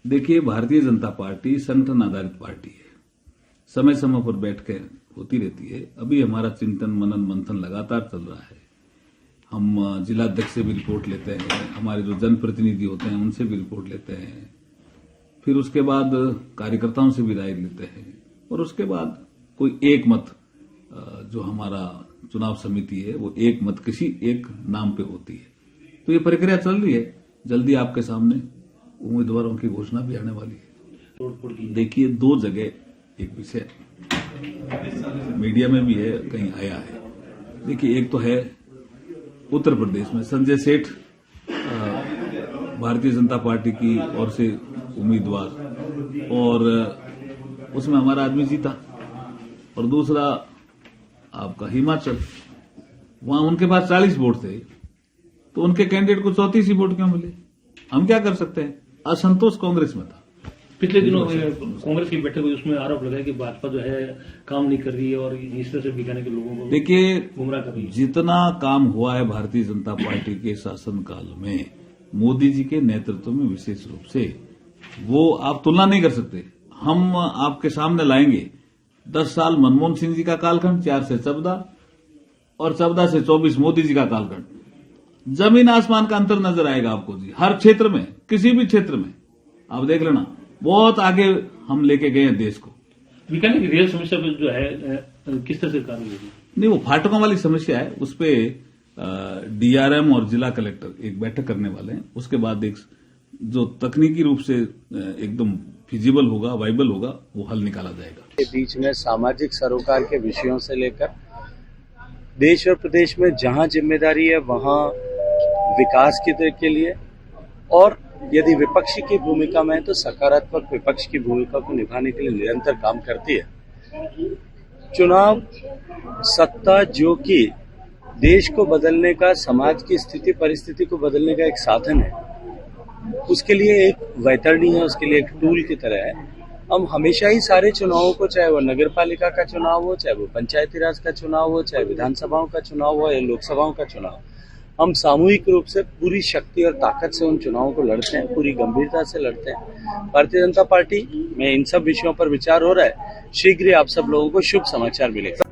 देखिए, भारतीय जनता पार्टी संगठन आधारित पार्टी है, समय समय पर बैठकें होती रहती है। अभी हमारा चिंतन मनन मंथन लगातार चल रहा है। हम जिलाध्यक्ष से भी रिपोर्ट लेते हैं, हमारे जो जनप्रतिनिधि होते हैं उनसे भी रिपोर्ट लेते हैं, फिर उसके बाद कार्यकर्ताओं से भी राय लेते हैं और उसके बाद कोई एक मत जो हमारा चुनाव समिति है वो एक मत किसी एक नाम पे होती है। तो ये प्रक्रिया चल रही है। जल्दी आपके सामने उम्मीदवारों की घोषणा भी आने वाली है। देखिए, 2 जगह एक विषय मीडिया में भी है, कहीं आया है। देखिए, एक तो है उत्तर प्रदेश में संजय सेठ भारतीय जनता पार्टी की ओर से उम्मीदवार, और उसमें हमारा आदमी जीता। और दूसरा आपका हिमाचल, वहां उनके पास 40 वोट थे तो उनके कैंडिडेट को 34 ही वोट क्यों मिले? हम क्या कर सकते हैं? असंतोष कांग्रेस में था। पिछले दिनों कांग्रेस की बैठक हुई, उसमें आरोप लगाया कि भाजपा जो है काम नहीं कर रही है और इस तरह से बिकाने के लोगों को देखिए, गुमराह कर रही है। जितना काम हुआ है भारतीय जनता पार्टी के शासनकाल में मोदी जी के नेतृत्व में, विशेष रूप से, वो आप तुलना नहीं कर सकते। हम आपके सामने लाएंगे 10 साल मनमोहन सिंह जी का कालखंड, 4 से 14, और 14 से 24 मोदी जी का कालखंड। जमीन आसमान का अंतर नजर आएगा आपको जी, हर क्षेत्र में, किसी भी क्षेत्र में आप देख लेना। बहुत आगे हम लेके गए हैं देश को। बिकाने की रियल समस्या जो है किस तरह से कार्य होगी? नहीं, वो फाटकों वाली समस्या है, उस पर डीआरएम और जिला कलेक्टर एक बैठक करने वाले हैं। उसके बाद एक जो तकनीकी रूप से एकदम फिजिबल होगा, वाइबल होगा, वो हल निकाला जाएगा। के बीच में सामाजिक सरोकार के विषयों से लेकर देश और प्रदेश में जहां जिम्मेदारी है वहां विकास के लिए, और यदि विपक्ष की भूमिका में है तो सकारात्मक विपक्ष की भूमिका को निभाने के लिए निरंतर काम करती है। चुनाव सत्ता जो कि देश को बदलने का, समाज की स्थिति परिस्थिति को बदलने का एक साधन है, उसके लिए एक वैतरणी है, उसके लिए एक टूल की तरह है। हम हमेशा ही सारे चुनावों को, चाहे वो नगर पालिका का चुनाव हो, चाहे वो पंचायती राज का चुनाव हो, चाहे विधानसभाओं का चुनाव हो या लोकसभाओं का चुनाव, हम सामूहिक रूप से पूरी शक्ति और ताकत से उन चुनावों को लड़ते हैं, पूरी गंभीरता से लड़ते हैं। भारतीय जनता पार्टी में इन सब विषयों पर विचार हो रहा है। शीघ्र ही आप सब लोगों को शुभ समाचार मिलेगा।